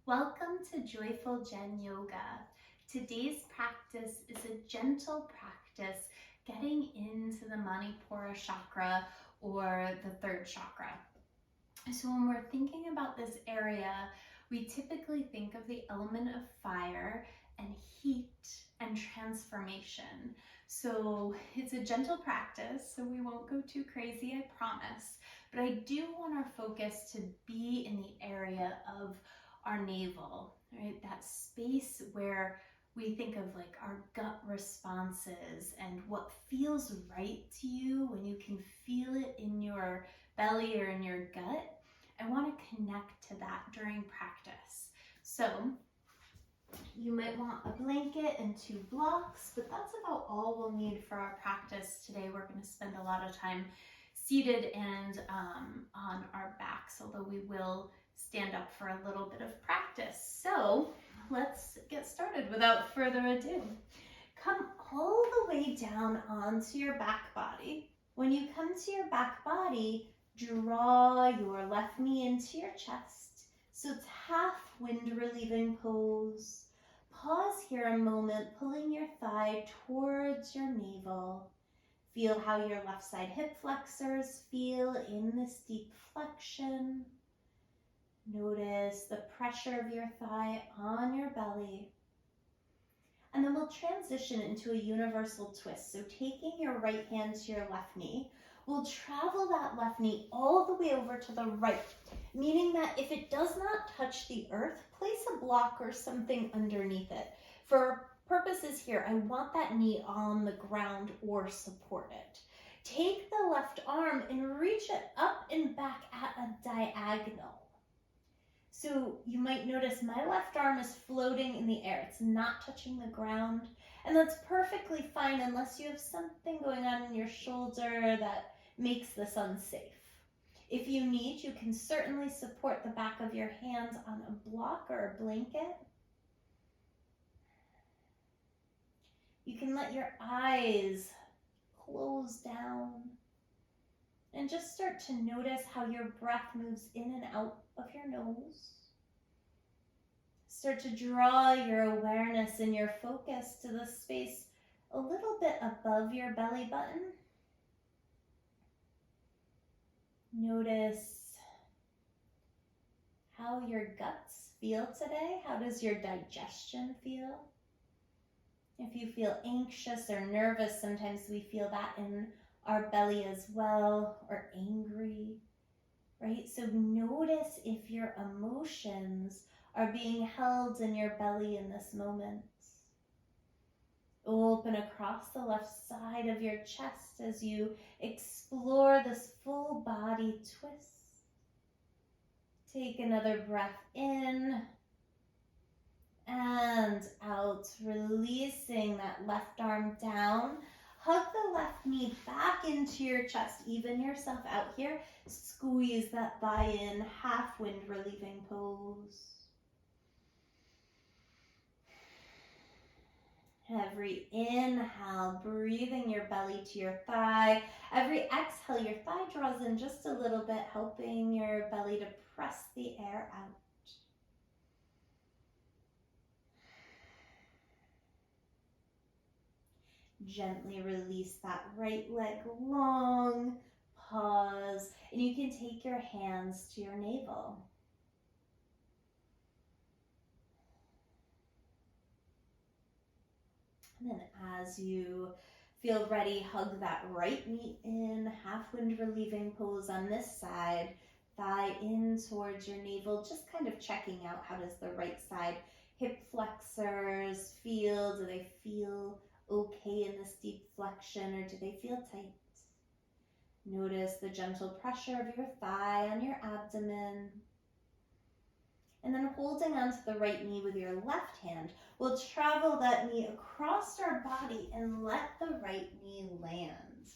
Welcome to Joyful Jen Yoga. Today's practice is a gentle practice getting into the Manipura chakra or the third chakra. So when we're thinking about this area, we typically think of the element of fire and heat and transformation. So it's a gentle practice, so we won't go too crazy, I promise. But I do want our focus to be in the area of our navel, right? That space where we think of like our gut responses and what feels right to you when you can feel it in your belly or in your gut. I want to connect to that during practice. So you might want a blanket and 2 blocks, but that's about all we'll need for our practice today. We're going to spend a lot of time seated and on our backs, although we will stand up for a little bit of practice. So let's get started without further ado. Come all the way down onto your back body. When you come to your back body, draw your left knee into your chest. So it's half wind relieving pose. Pause here a moment, pulling your thigh towards your navel. Feel how your left side hip flexors feel in this deep flexion. Notice the pressure of your thigh on your belly. And then we'll transition into a universal twist. So taking your right hand to your left knee, we'll travel that left knee all the way over to the right, meaning that if it does not touch the earth, place a block or something underneath it. For purposes here, I want that knee on the ground or support it. Take the left arm and reach it up and back at a diagonal. So you might notice my left arm is floating in the air. It's not touching the ground. And that's perfectly fine unless you have something going on in your shoulder that makes this unsafe. If you need, you can certainly support the back of your hands on a block or a blanket. You can let your eyes close down and just start to notice how your breath moves in and out of your nose. Start to draw your awareness and your focus to the space a little bit above your belly button. Notice how your guts feel today. How does your digestion feel? If you feel anxious or nervous, sometimes we feel that in our belly as well, or angry, right? So notice if your emotions are being held in your belly in this moment. Open across the left side of your chest as you explore this full body twist. Take another breath in and out, releasing that left arm down. Hug the left knee back into your chest. Even yourself out here. Squeeze that thigh in, half wind relieving pose. Every inhale, breathing your belly to your thigh. Every exhale, your thigh draws in just a little bit, helping your belly to press the air out. Gently release that right leg long. Pause, and you can take your hands to your navel. And then as you feel ready, hug that right knee in, half wind relieving pose on this side, thigh in towards your navel, just kind of checking out how does the right side hip flexors feel. Do they feel okay in this deep flexion, or do they feel tight? Notice the gentle pressure of your thigh on your abdomen. And then holding onto the right knee with your left hand, we'll travel that knee across our body and let the right knee land.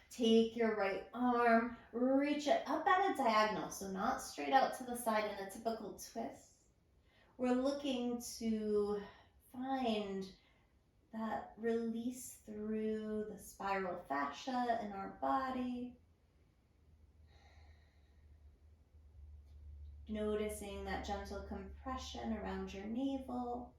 Take your right arm, reach it up at a diagonal, so not straight out to the side in a typical twist. We're looking to find that release through the spiral fascia in our body. Noticing that gentle compression around your navel.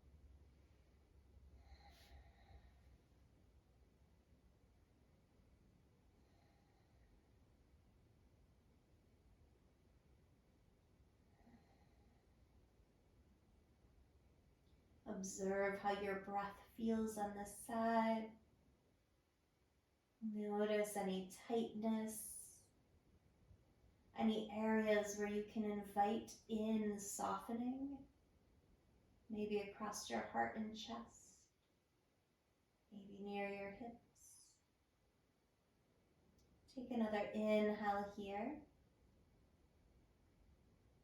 Observe how your breath feels on this side. Notice any tightness, any areas where you can invite in softening, maybe across your heart and chest, maybe near your hips. Take another inhale here.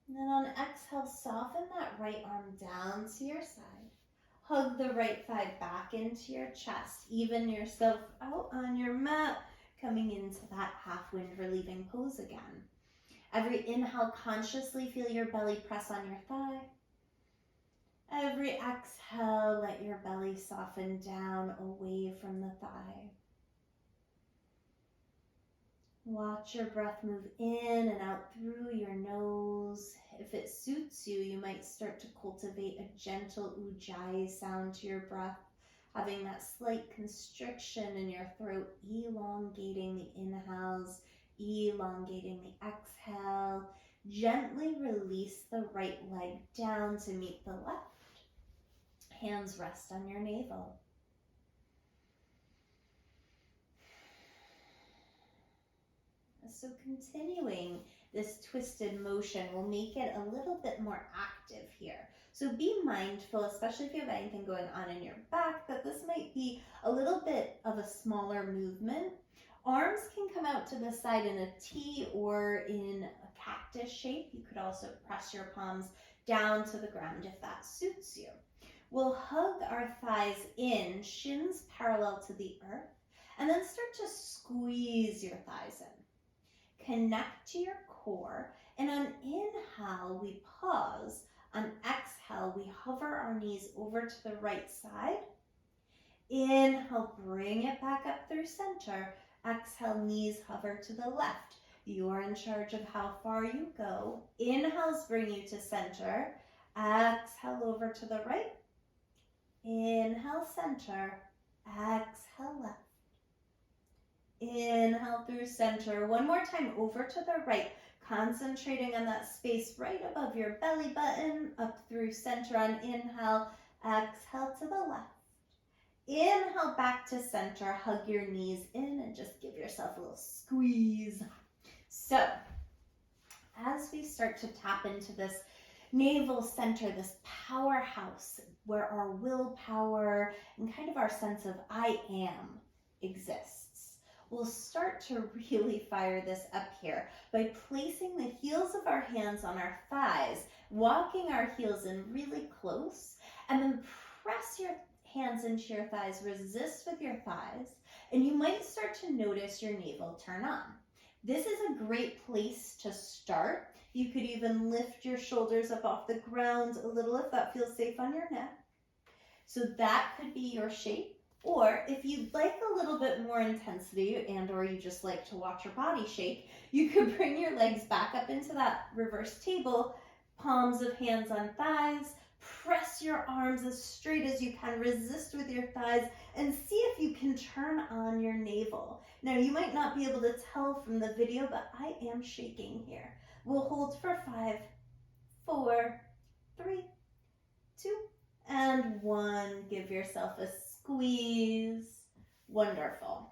And then on exhale, soften that right arm down to your side. Hug the right thigh back into your chest. Even yourself out on your mat, coming into that half wind relieving pose again. Every inhale, consciously feel your belly press on your thigh. Every exhale, let your belly soften down away from the thigh. Watch your breath move in and out through your nose. If it suits you, you might start to cultivate a gentle ujjayi sound to your breath, having that slight constriction in your throat, elongating the inhales, elongating the exhale. Gently release the right leg down to meet the left. Hands rest on your navel. So continuing this twisted motion will make it a little bit more active here. So be mindful, especially if you have anything going on in your back, that this might be a little bit of a smaller movement. Arms can come out to the side in a T or in a cactus shape. You could also press your palms down to the ground if that suits you. We'll hug our thighs in, shins parallel to the earth, and then start to squeeze your thighs in. Connect to your core, and on inhale, we pause. On exhale, we hover our knees over to the right side. Inhale, bring it back up through center. Exhale, knees hover to the left. You're in charge of how far you go. Inhales bring you to center. Exhale over to the right. Inhale, center. Exhale, left. Inhale through center. One more time, over to the right. Concentrating on that space right above your belly button. Up through center on inhale. Exhale to the left. Inhale back to center. Hug your knees in and just give yourself a little squeeze. So, as we start to tap into this navel center, this powerhouse where our willpower and kind of our sense of I am exists, we'll start to really fire this up here by placing the heels of our hands on our thighs, walking our heels in really close, and then press your hands into your thighs, resist with your thighs, and you might start to notice your navel turn on. This is a great place to start. You could even lift your shoulders up off the ground a little if that feels safe on your neck. So that could be your shape. Or if you'd like a little bit more intensity and or you just like to watch your body shake, you could bring your legs back up into that reverse table, palms of hands on thighs, press your arms as straight as you can, resist with your thighs, and see if you can turn on your navel. Now you might not be able to tell from the video, but I am shaking here. We'll hold for 5, 4, 3, 2, and 1. Give yourself a squeeze. Wonderful.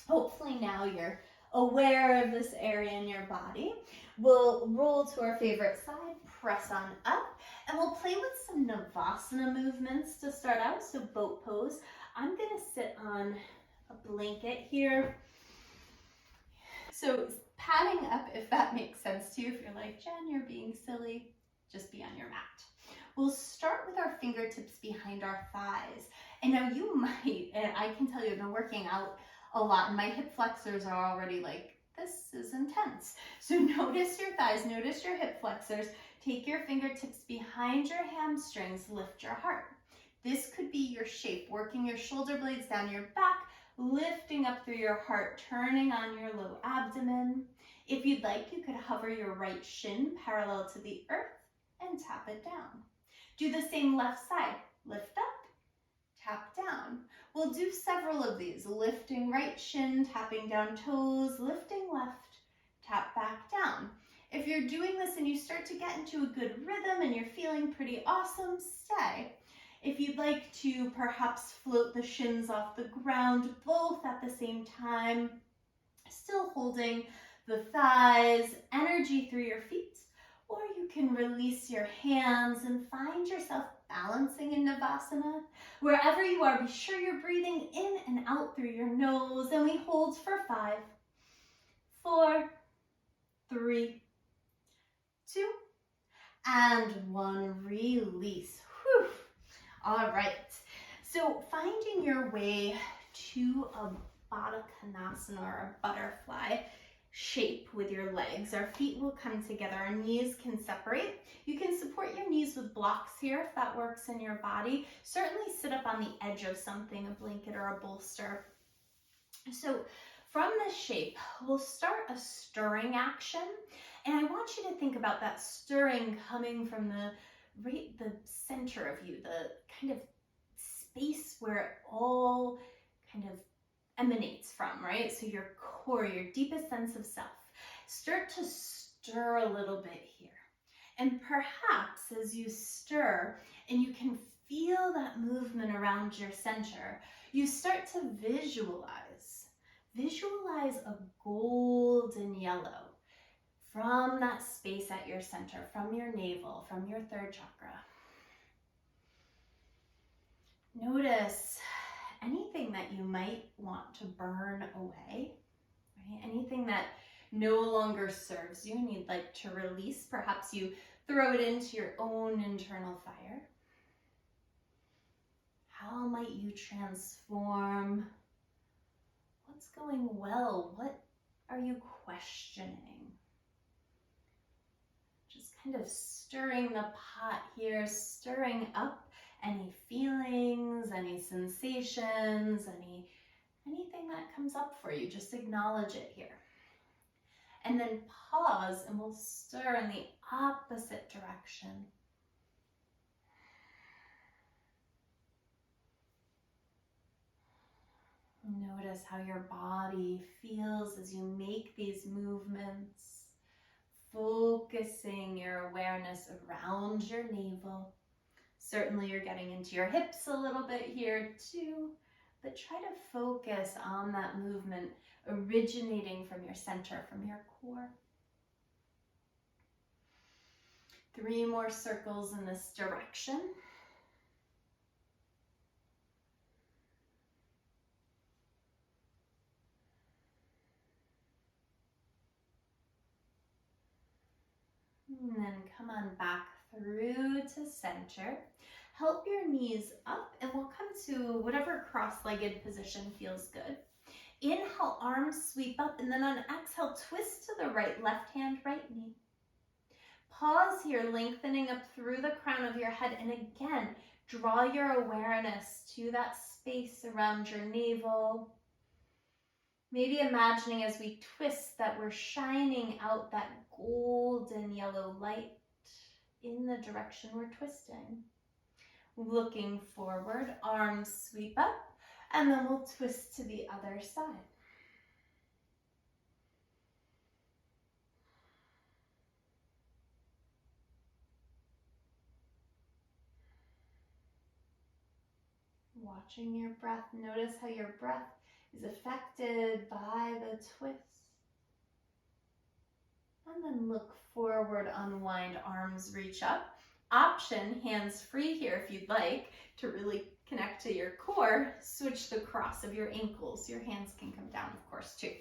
Hopefully now you're aware of this area in your body. We'll roll to our favorite side, press on up, and we'll play with some Navasana movements to start out, so boat pose. I'm gonna sit on a blanket here. So padding up, if that makes sense to you. If you're like, Jen, you're being silly, just be on your mat. We'll start with our fingertips behind our thighs. And now you might, and I can tell you, I've been working out a lot, and my hip flexors are already like, this is intense. So notice your thighs, notice your hip flexors. Take your fingertips behind your hamstrings, lift your heart. This could be your shape, working your shoulder blades down your back, lifting up through your heart, turning on your low abdomen. If you'd like, you could hover your right shin parallel to the earth and tap it down. Do the same left side. Lift up, tap down. We'll do several of these. Lifting right shin, tapping down toes, lifting left, tap back down. If you're doing this and you start to get into a good rhythm and you're feeling pretty awesome, stay. If you'd like to perhaps float the shins off the ground, both at the same time, still holding the thighs, energy through your feet, or you can release your hands and find yourself balancing in Navasana. Wherever you are, be sure you're breathing in and out through your nose, and we hold for 5, 4, 3, 2, and 1. Release. Whew. All right, so finding your way to a Baddha Konasana or a butterfly shape with your legs. Our feet will come together, our knees can separate. You can support your knees with blocks here if that works in your body. Certainly sit up on the edge of something, a blanket or a bolster. So from this shape, we'll start a stirring action. And I want you to think about that stirring coming from the center of you, the kind of space where it all kind of emanates from, right? So your core, your deepest sense of self. Start to stir a little bit here. And perhaps as you stir and you can feel that movement around your center, you start to visualize a golden yellow from that space at your center, from your navel, from your third chakra. Notice anything that you might want to burn away, right? Anything that no longer serves you and you'd like to release. Perhaps you throw it into your own internal fire. How might you transform? What's going well? What are you questioning? Just kind of stirring the pot here, stirring up any feelings, any sensations, anything that comes up for you. Just acknowledge it here. And then pause and we'll stir in the opposite direction. Notice how your body feels as you make these movements, focusing your awareness around your navel. Certainly you're getting into your hips a little bit here too, but try to focus on that movement originating from your center, from your core. 3 more circles in this direction. And then come on back through to center. Help your knees up and we'll come to whatever cross-legged position feels good. Inhale, arms sweep up, and then on exhale, twist to the right, left hand, right knee. Pause here, lengthening up through the crown of your head, and again, draw your awareness to that space around your navel. Maybe imagining as we twist that we're shining out that golden yellow light in the direction we're twisting. Looking forward, arms sweep up, and then we'll twist to the other side. Watching your breath, notice how your breath is affected by the twist. And then look forward, unwind, arms reach up. Option, hands free here if you'd like to really connect to your core. Switch the cross of your ankles. Your hands can come down, of course, too.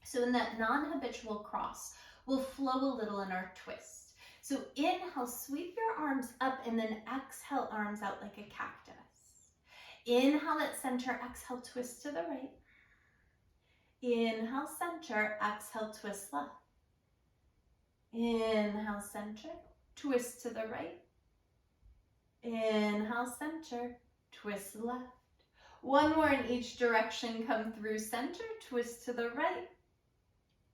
So in that non-habitual cross, we'll flow a little in our twist. So inhale, sweep your arms up, and then exhale, arms out like a cactus. Inhale at center, exhale, twist to the right. Inhale, center, exhale, twist left. Inhale, center, twist to the right. Inhale, center, twist left. One more in each direction, come through center, twist to the right.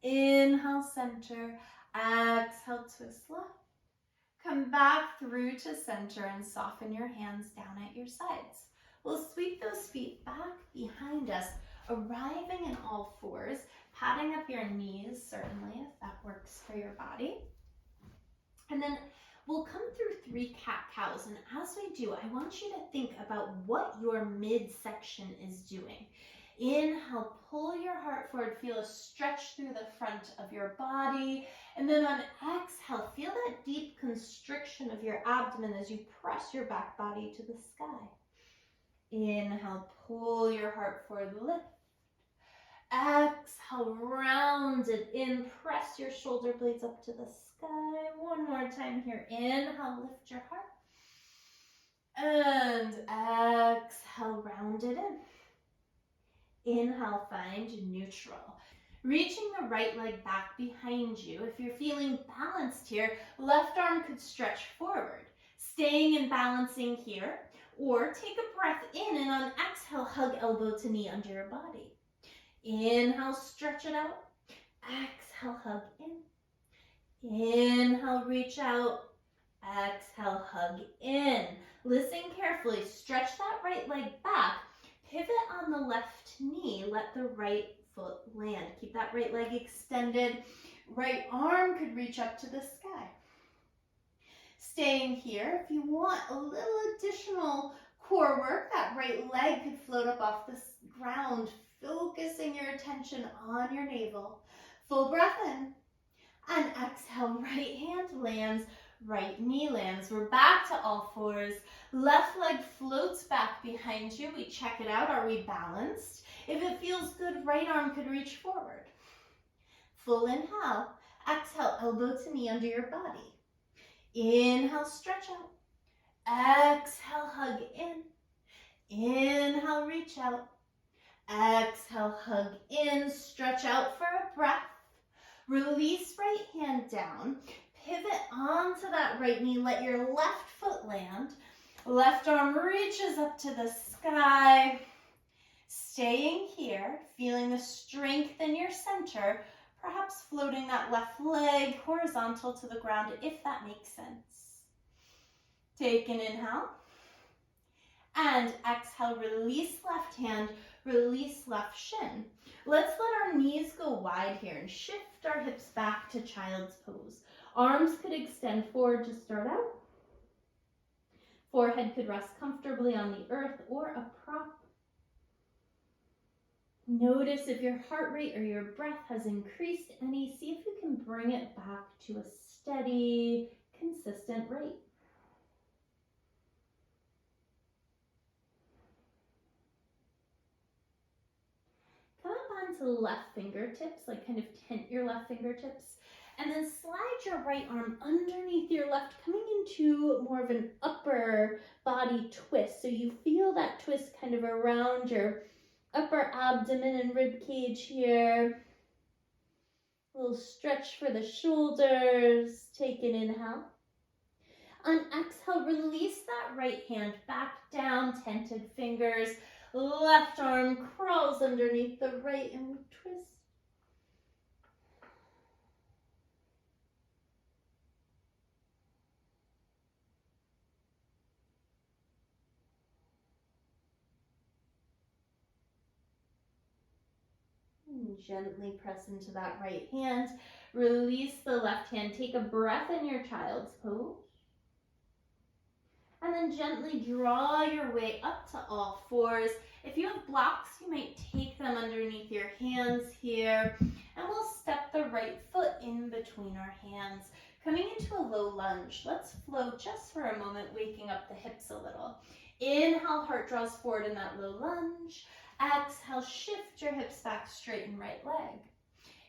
Inhale, center. Exhale, twist left. Come back through to center and soften your hands down at your sides. We'll sweep those feet back behind us, arriving in all fours, patting up your knees, certainly, if that works for your body. And then we'll come through 3 cat-cows, and as we do, I want you to think about what your midsection is doing. Inhale, pull your heart forward, feel a stretch through the front of your body, and then on exhale, feel that deep constriction of your abdomen as you press your back body to the sky. Inhale, pull your heart forward, lift. Exhale, round it in, press your shoulder blades up to the sky. One more time here. Inhale, lift your heart. And exhale, round it in. Inhale, find neutral. Reaching the right leg back behind you. If you're feeling balanced here, left arm could stretch forward. Staying and balancing here, or take a breath in and on exhale, hug elbow to knee under your body. Inhale, stretch it out. Exhale, hug in. Inhale, reach out. Exhale, hug in. Listen carefully. Stretch that right leg back. Pivot on the left knee. Let the right foot land. Keep that right leg extended. Right arm could reach up to the sky. Staying here, if you want a little additional core work, that right leg could float up off the ground, focusing your attention on your navel. Full breath in. And exhale, right hand lands, right knee lands. We're back to all fours. Left leg floats back behind you. We check it out. Are we balanced? If it feels good, right arm could reach forward. Full inhale. Exhale, elbow to knee under your body. Inhale, stretch out. Exhale, hug in. Inhale, reach out. Exhale, hug in. Stretch out for a breath. Release right hand down. Pivot onto that right knee. Let your left foot land. Left arm reaches up to the sky. Staying here, feeling the strength in your center, perhaps floating that left leg horizontal to the ground if that makes sense. Take an inhale. And exhale, release left hand, release left shin. Let's let our knees go wide here and shift our hips back to child's pose. Arms could extend forward to start out. Forehead could rest comfortably on the earth or a prop. Notice if your heart rate or your breath has increased any. See if you can bring it back to a steady, consistent rate. Come up onto left fingertips, like kind of tent your left fingertips, and then slide your right arm underneath your left, coming into more of an upper body twist. So you feel that twist kind of around your upper abdomen and rib cage here. A little stretch for the shoulders. Take an inhale. On exhale, release that right hand back down, tented fingers. Left arm crawls underneath the right and we twist. And gently press into that right hand. Release the left hand. Take a breath in your child's pose. And then gently draw your way up to all fours. If you have blocks, you might take them underneath your hands here. And we'll step the right foot in between our hands. Coming into a low lunge. Let's flow just for a moment, waking up the hips a little. Inhale, heart draws forward in that low lunge. Exhale, shift your hips back, straighten right leg.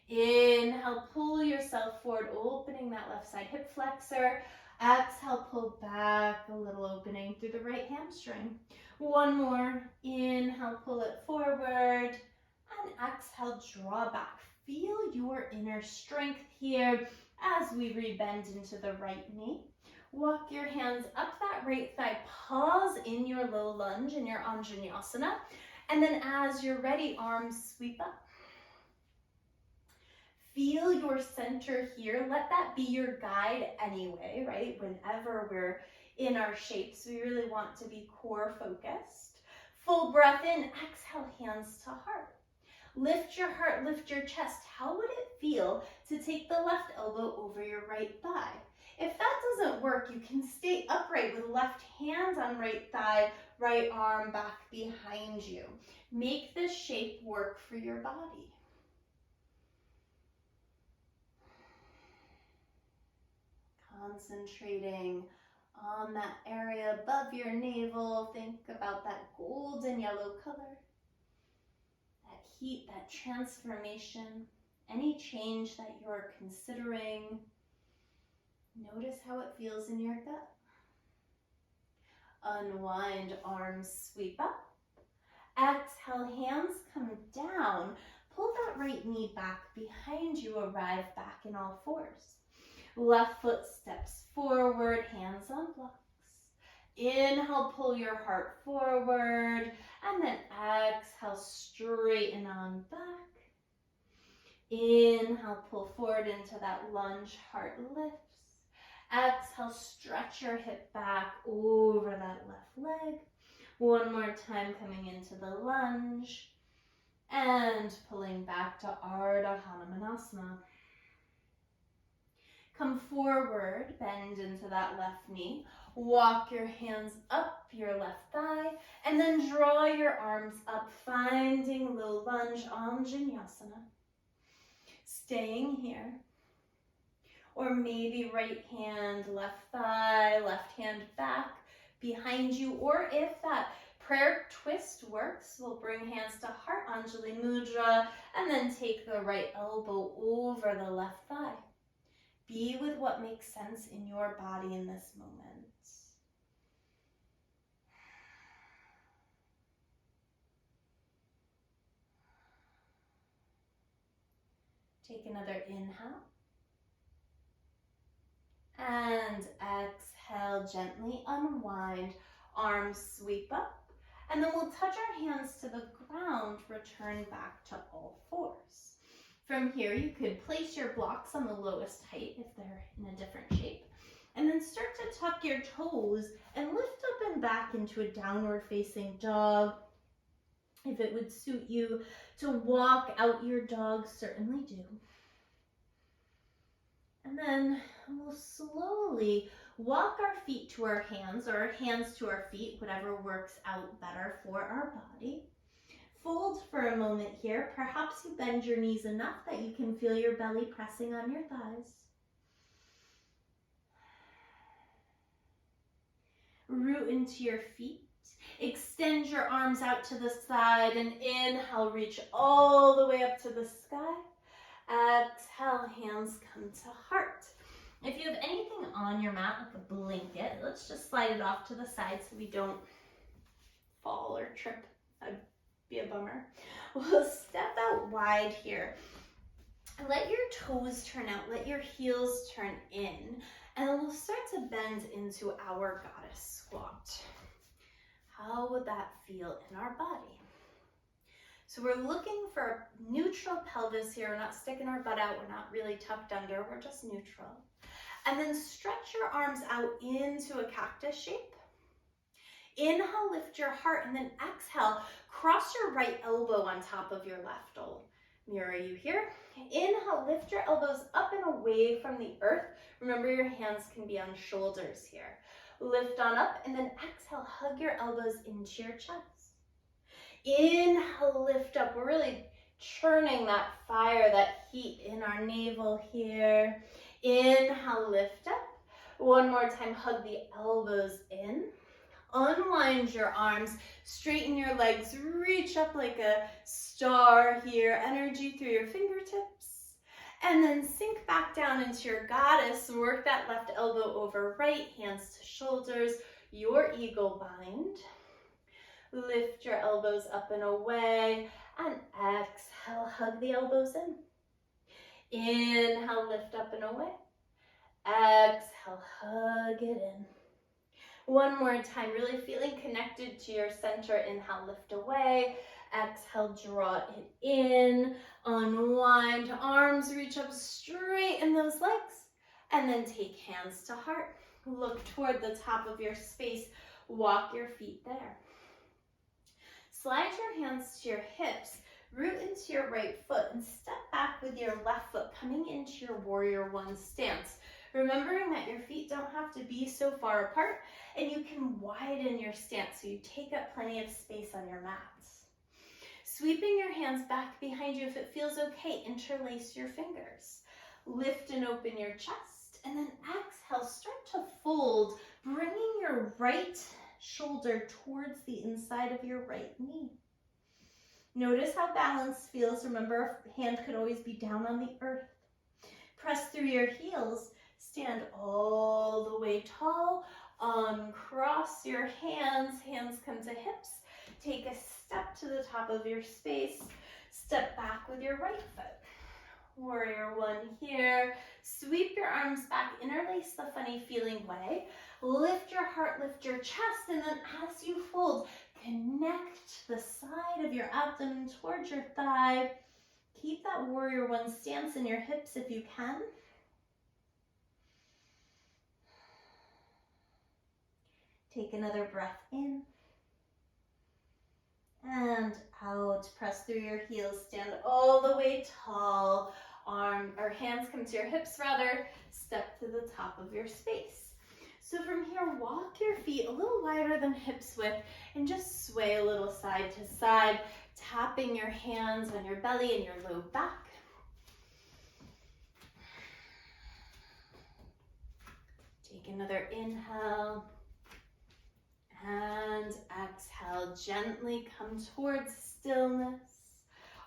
Inhale, pull yourself forward, opening that left side hip flexor. Exhale, pull back, a little opening through the right hamstring. One more. Inhale, pull it forward. And exhale, draw back. Feel your inner strength here as we rebend into the right knee. Walk your hands up that right thigh. Pause in your low lunge in your Anjaneyasana. And then as you're ready, arms sweep up. feel your center here. Let that be your guide anyway, right? Whenever we're in our shapes, we really want to be core focused. Full breath in, exhale, hands to heart. Lift your heart, lift your chest. How would it feel to take the left elbow over your right thigh? If that doesn't work, you can stay upright with left hand on right thigh, right arm back behind you. Make this shape work for your body. Concentrating on that area above your navel. Think about that golden yellow color. That heat, that transformation, any change that you're considering. Notice how it feels in your gut. Unwind, arms sweep up. Exhale, hands come down. Pull that right knee back behind you, arrive back in all fours. Left foot steps forward, hands on blocks. Inhale, pull your heart forward, and then exhale, straighten on back. Inhale, pull forward into that lunge, heart lifts. Exhale, stretch your hip back over that left leg. One more time, coming into the lunge and pulling back to Ardha Hanumanasana. Come forward, bend into that left knee. Walk your hands up your left thigh, and then draw your arms up, finding low lunge, Anjaneyasana. Staying here. Or maybe right hand, left thigh, left hand back behind you. Or if that prayer twist works, we'll bring hands to heart, Anjali Mudra, and then take the right elbow over the left thigh. Be with what makes sense in your body in this moment. Take another inhale. And exhale, gently unwind, arms sweep up. And then we'll touch our hands to the ground, return back to all fours. From here, you could place your blocks on the lowest height if they're in a different shape. And then start to tuck your toes and lift up and back into a downward facing dog. If it would suit you to walk out your dog, certainly do. And then we'll slowly walk our feet to our hands, or our hands to our feet, whatever works out better for our body. Fold for a moment here. Perhaps you bend your knees enough that you can feel your belly pressing on your thighs. Root into your feet. Extend your arms out to the side and inhale, reach all the way up to the sky. Exhale, hands come to heart. If you have anything on your mat, like a blanket, let's just slide it off to the side so we don't fall or trip. That'd be a bummer. We'll step out wide here. Let your toes turn out, let your heels turn in, and we'll start to bend into our goddess squat. How would that feel in our body? So we're looking for a neutral pelvis here. We're not sticking our butt out. We're not really tucked under. We're just neutral. And then stretch your arms out into a cactus shape. Inhale, lift your heart, and then exhale, cross your right elbow on top of your left. I'll mirror you here. Inhale, lift your elbows up and away from the earth. Remember, your hands can be on shoulders here. Lift on up, and then exhale, hug your elbows into your chest. Inhale, lift up. We're really churning that fire, that heat in our navel here. Inhale, lift up. One more time, hug the elbows in. Unwind your arms, straighten your legs, reach up like a star here. Energy through your fingertips. And then sink back down into your goddess. Work that left elbow over right, hands to shoulders, your eagle bind. Lift your elbows up and away, and exhale, hug the elbows in. Inhale, lift up and away. Exhale, hug it in. One more time, really feeling connected to your center. Inhale, lift away. Exhale, draw it in, unwind, arms reach up, straighten those legs, and then take hands to heart. Look toward the top of your space, walk your feet there. Slide your hands to your hips, root into your right foot, and step back with your left foot, coming into your warrior one stance. Remembering that your feet don't have to be so far apart, and you can widen your stance so you take up plenty of space on your mats. Sweeping your hands back behind you, if it feels okay, interlace your fingers. Lift and open your chest, and then exhale, start to fold, bringing your right shoulder towards the inside of your right knee. Notice how balance feels. Remember, a hand could always be down on the earth. Press through your heels, stand all the way tall, uncross your hands, hands come to hips, take a step to the top of your space, step back with your right foot. Warrior one here, sweep your arms back, interlace the funny feeling way, lift your heart, lift your chest, and then as you fold, connect the side of your abdomen towards your thigh. Keep that warrior one stance in your hips if you can. Take another breath in and out. Press through your heels, stand all the way tall. Hands come to your hips rather. Step to the top of your space. So from here, walk your feet a little wider than hips width and just sway a little side to side, tapping your hands on your belly and your low back. Take another inhale and exhale. Gently come towards stillness.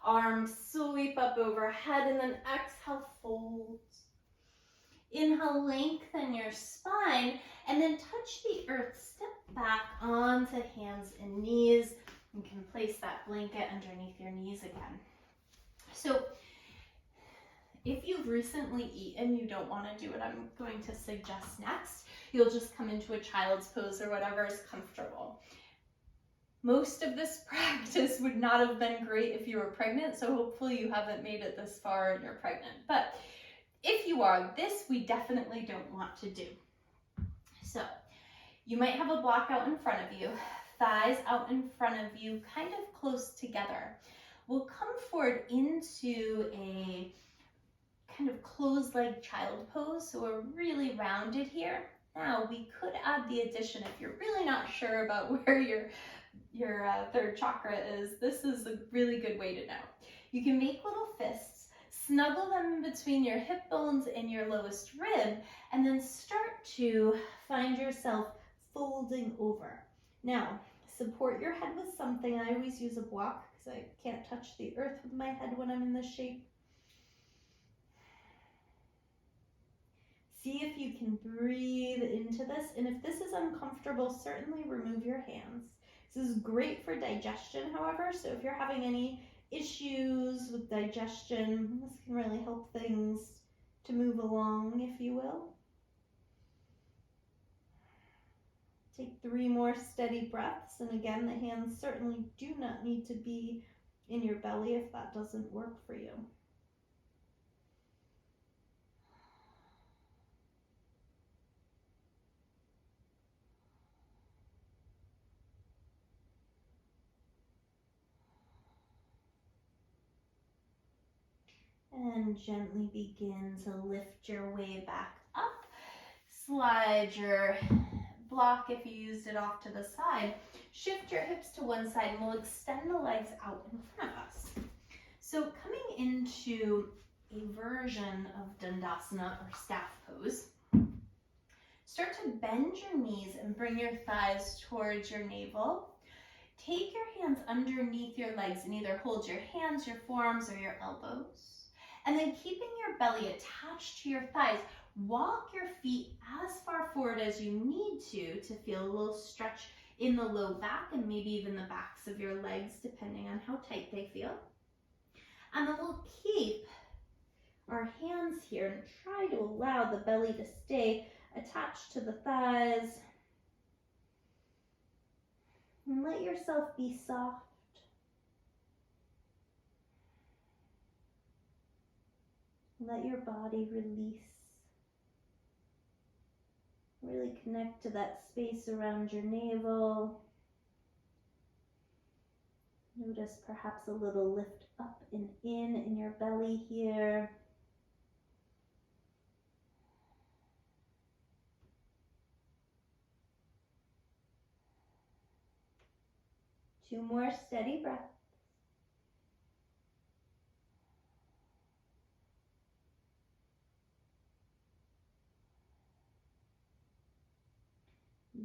Arms sweep up overhead and then exhale, fold. Inhale, lengthen your spine and then touch the earth. Step back onto hands and knees. You can place that blanket underneath your knees again. So if you've recently eaten, you don't want to do what I'm going to suggest next. You'll just come into a child's pose or whatever is comfortable. Most of this practice would not have been great if you were pregnant, so hopefully you haven't made it this far and you're pregnant. But if you are, this we definitely don't want to do. So you might have a block out in front of you, thighs out in front of you, kind of close together. We'll come forward into a kind of closed leg child pose, so we're really rounded here. Now we could add the addition if you're really not sure about where your third chakra is. This is a really good way to know. You can make little fists, snuggle them in between your hip bones and your lowest rib, and then start to find yourself folding over. Now, support your head with something. I always use a block because I can't touch the earth with my head when I'm in this shape. See if you can breathe into this, and if this is uncomfortable, certainly remove your hands. This is great for digestion, however, so if you're having any issues with digestion, this can really help things to move along, if you will. Take 3 more steady breaths, and again, the hands certainly do not need to be in your belly if that doesn't work for you. And gently begin to lift your way back up. Slide your block, if you used it, off to the side. Shift your hips to one side and we'll extend the legs out in front of us. So coming into a version of Dandasana or staff pose, start to bend your knees and bring your thighs towards your navel. Take your hands underneath your legs and either hold your hands, your forearms, or your elbows. And then keeping your belly attached to your thighs, walk your feet as far forward as you need to feel a little stretch in the low back and maybe even the backs of your legs, depending on how tight they feel. And then we'll keep our hands here and try to allow the belly to stay attached to the thighs. And let yourself be soft. Let your body release. Really connect to that space around your navel. Notice perhaps a little lift up and in your belly here. Two more steady breaths.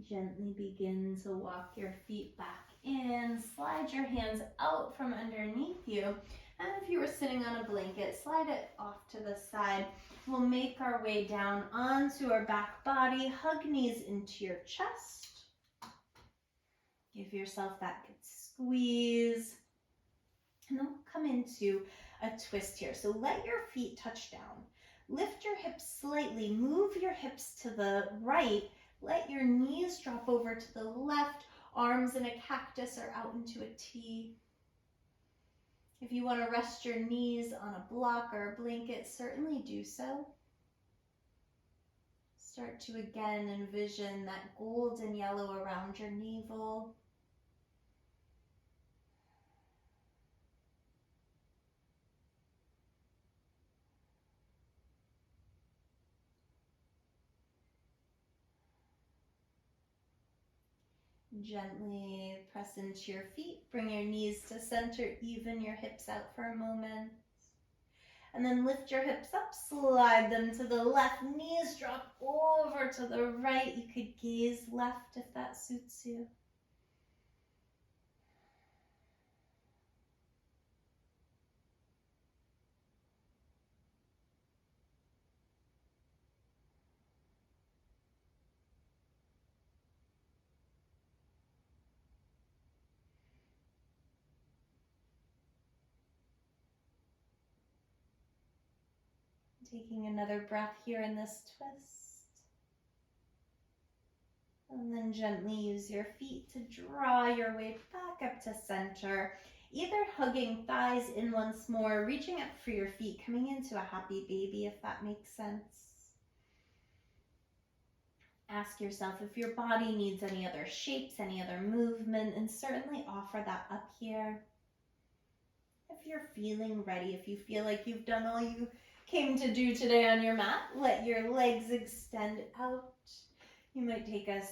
Gently begin to walk your feet back in. Slide your hands out from underneath you. And if you were sitting on a blanket, slide it off to the side. We'll make our way down onto our back body. Hug knees into your chest. Give yourself that good squeeze. And then we'll come into a twist here. So let your feet touch down. Lift your hips slightly. Move your hips to the right. Let your knees drop over to the left. Arms in a cactus or out into a T. If you want to rest your knees on a block or a blanket, certainly do so. Start to again envision that golden yellow around your navel. Gently press into your feet. Bring your knees to center. Even your hips out for a moment. And then lift your hips up. Slide them to the left. Knees drop over to the right. You could gaze left if that suits you. Taking another breath here in this twist. And then gently use your feet to draw your way back up to center. Either hugging thighs in once more, reaching up for your feet, coming into a happy baby if that makes sense. Ask yourself if your body needs any other shapes, any other movement, and certainly offer that up here. If you're feeling ready, if you feel like you've done all you came to do today on your mat, let your legs extend out. You might take a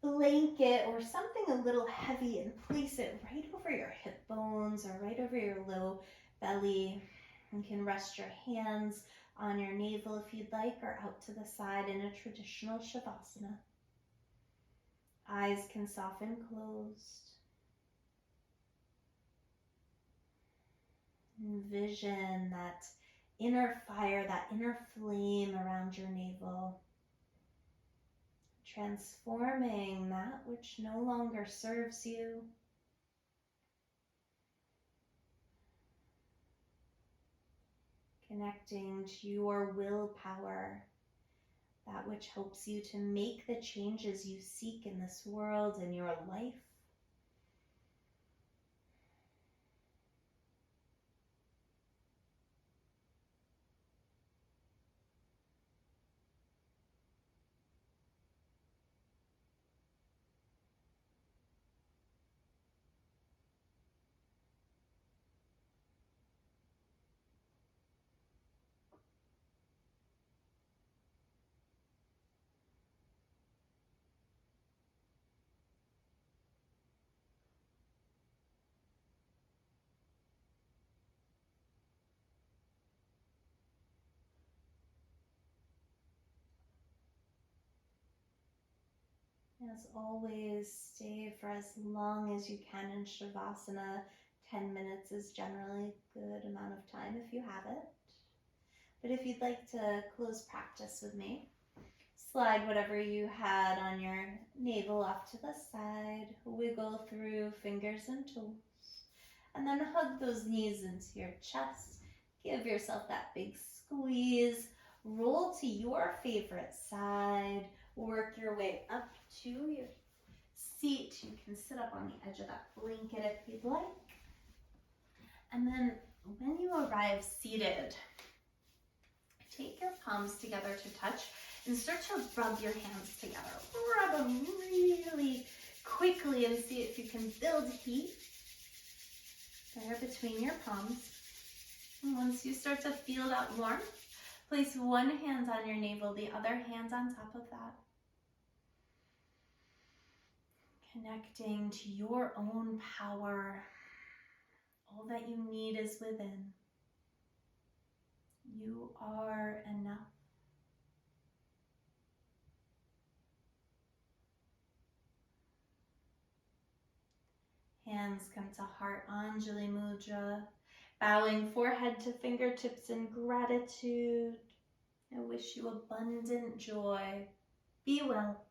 blanket or something a little heavy and place it right over your hip bones or right over your low belly. You can rest your hands on your navel if you'd like, or out to the side in a traditional Shavasana. Eyes can soften closed. Envision that inner fire, that inner flame around your navel, transforming that which no longer serves you. Connecting to your willpower, that which helps you to make the changes you seek in this world and your life. As always, stay for as long as you can in Shavasana. 10 minutes is generally a good amount of time if you have it. But if you'd like to close practice with me, slide whatever you had on your navel off to the side, wiggle through fingers and toes, and then hug those knees into your chest. Give yourself that big squeeze. Roll to your favorite side. Work your way up to your seat. You can sit up on the edge of that blanket if you'd like. And then when you arrive seated, take your palms together to touch and start to rub your hands together. Rub them really quickly and see if you can build heat there between your palms. And once you start to feel that warmth, place one hand on your navel, the other hand on top of that. Connecting to your own power. All that you need is within. You are enough. Hands come to Heart Anjali Mudra, bowing forehead to fingertips in gratitude. I wish you abundant joy. Be well.